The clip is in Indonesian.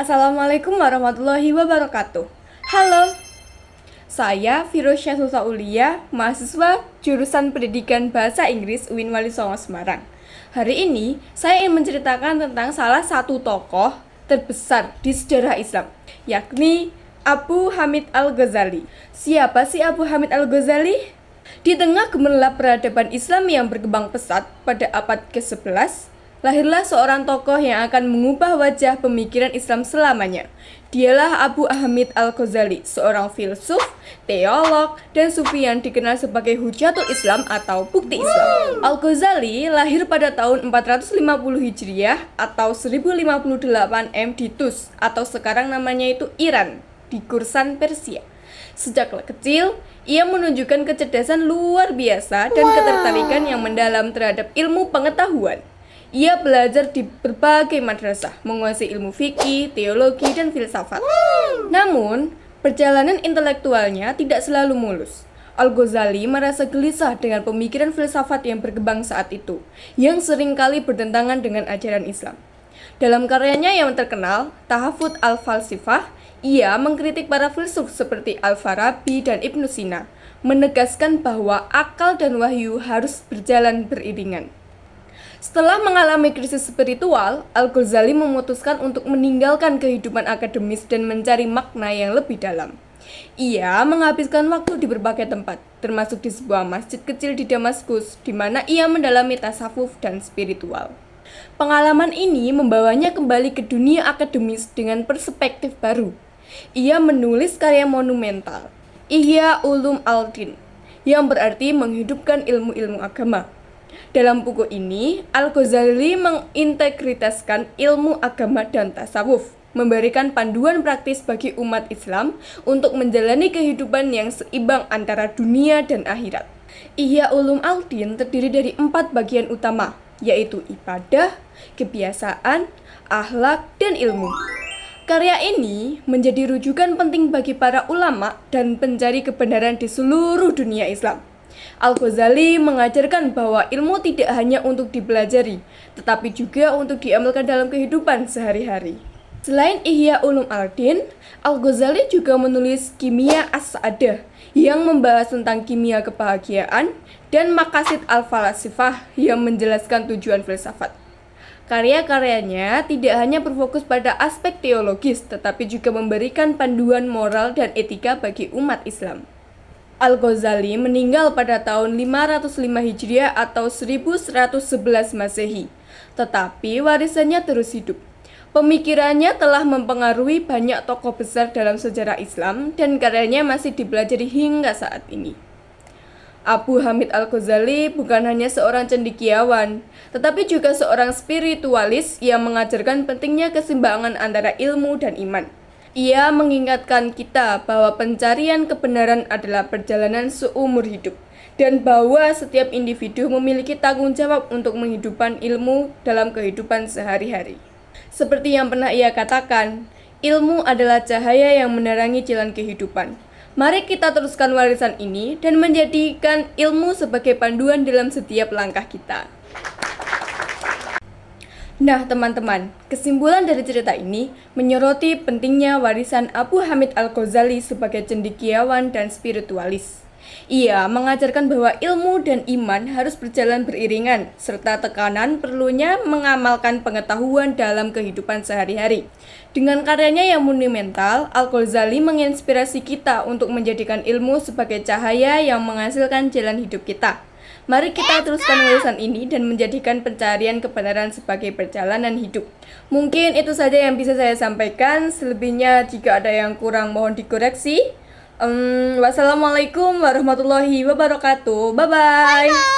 Assalamualaikum warahmatullahi wabarakatuh. Halo, saya Firosya Sulsaulia, mahasiswa jurusan Pendidikan Bahasa Inggris UIN Wali Songo Semarang. Hari ini saya ingin menceritakan tentang salah satu tokoh terbesar di sejarah Islam, yakni Abu Hamid Al-Ghazali. Siapa sih Abu Hamid Al-Ghazali? Di tengah gemerlap peradaban Islam yang berkembang pesat pada abad ke-11, lahirlah seorang tokoh yang akan mengubah wajah pemikiran Islam selamanya. Dialah Abu Hamid Al-Ghazali, seorang filsuf, teolog, dan sufi yang dikenal sebagai Hujatul Islam atau bukti Islam. Al-Ghazali lahir pada tahun 450 Hijriah atau 1058 M di Tus, atau sekarang namanya itu Iran, di Khurasan, Persia. Sejak kecil, ia menunjukkan kecerdasan luar biasa dan ketertarikan yang mendalam terhadap ilmu pengetahuan. Ia belajar di berbagai madrasah, menguasai ilmu fikih, teologi, dan filsafat. Namun, perjalanan intelektualnya tidak selalu mulus. Al-Ghazali merasa gelisah dengan pemikiran filsafat yang berkembang saat itu, yang seringkali bertentangan dengan ajaran Islam. Dalam karyanya yang terkenal, Tahafut al-Falsifah, ia mengkritik para filsuf seperti Al-Farabi dan Ibnu Sina, menegaskan bahwa akal dan wahyu harus berjalan beriringan. Setelah mengalami krisis spiritual, Al-Ghazali memutuskan untuk meninggalkan kehidupan akademis dan mencari makna yang lebih dalam. Ia menghabiskan waktu di berbagai tempat, termasuk di sebuah masjid kecil di Damaskus, di mana ia mendalami tasawuf dan spiritual. Pengalaman ini membawanya kembali ke dunia akademis dengan perspektif baru. Ia menulis karya monumental, Ihya Ulum al-Din, yang berarti menghidupkan ilmu-ilmu agama. Dalam buku ini, Al-Ghazali mengintegritaskan ilmu agama dan tasawuf, memberikan panduan praktis bagi umat Islam untuk menjalani kehidupan yang seimbang antara dunia dan akhirat. Ihya Ulum al-Din terdiri dari 4 bagian utama, yaitu ibadah, kebiasaan, akhlak, dan ilmu. Karya ini menjadi rujukan penting bagi para ulama dan pencari kebenaran di seluruh dunia Islam. Al-Ghazali mengajarkan bahwa ilmu tidak hanya untuk dipelajari, tetapi juga untuk diamalkan dalam kehidupan sehari-hari. Selain Ihya Ulum al-Din, Al-Ghazali juga menulis Kimia As-Sa'adah yang membahas tentang kimia kebahagiaan dan Maqasid al-Falasifah yang menjelaskan tujuan filsafat. Karya-karyanya tidak hanya berfokus pada aspek teologis, tetapi juga memberikan panduan moral dan etika bagi umat Islam. Al-Ghazali meninggal pada tahun 505 Hijriah atau 1111 Masehi, tetapi warisannya terus hidup. Pemikirannya telah mempengaruhi banyak tokoh besar dalam sejarah Islam dan karyanya masih dipelajari hingga saat ini. Abu Hamid Al-Ghazali bukan hanya seorang cendekiawan, tetapi juga seorang spiritualis yang mengajarkan pentingnya keseimbangan antara ilmu dan iman. Ia mengingatkan kita bahwa pencarian kebenaran adalah perjalanan seumur hidup, dan bahwa setiap individu memiliki tanggung jawab untuk menghidupkan ilmu dalam kehidupan sehari-hari. Seperti yang pernah ia katakan, ilmu adalah cahaya yang menerangi jalan kehidupan. Mari kita teruskan warisan ini dan menjadikan ilmu sebagai panduan dalam setiap langkah kita. Nah teman-teman, kesimpulan dari cerita ini menyoroti pentingnya warisan Abu Hamid Al-Ghazali sebagai cendekiawan dan spiritualis. Ia mengajarkan bahwa ilmu dan iman harus berjalan beriringan, serta tekanan perlunya mengamalkan pengetahuan dalam kehidupan sehari-hari. Dengan karyanya yang monumental, Al-Ghazali menginspirasi kita untuk menjadikan ilmu sebagai cahaya yang menghasilkan jalan hidup kita. Mari kita teruskan warisan ini dan menjadikan pencarian kebenaran sebagai perjalanan hidup. Mungkin itu saja yang bisa saya sampaikan. Selebihnya jika ada yang kurang mohon dikoreksi. Wassalamualaikum warahmatullahi wabarakatuh. Bye-bye.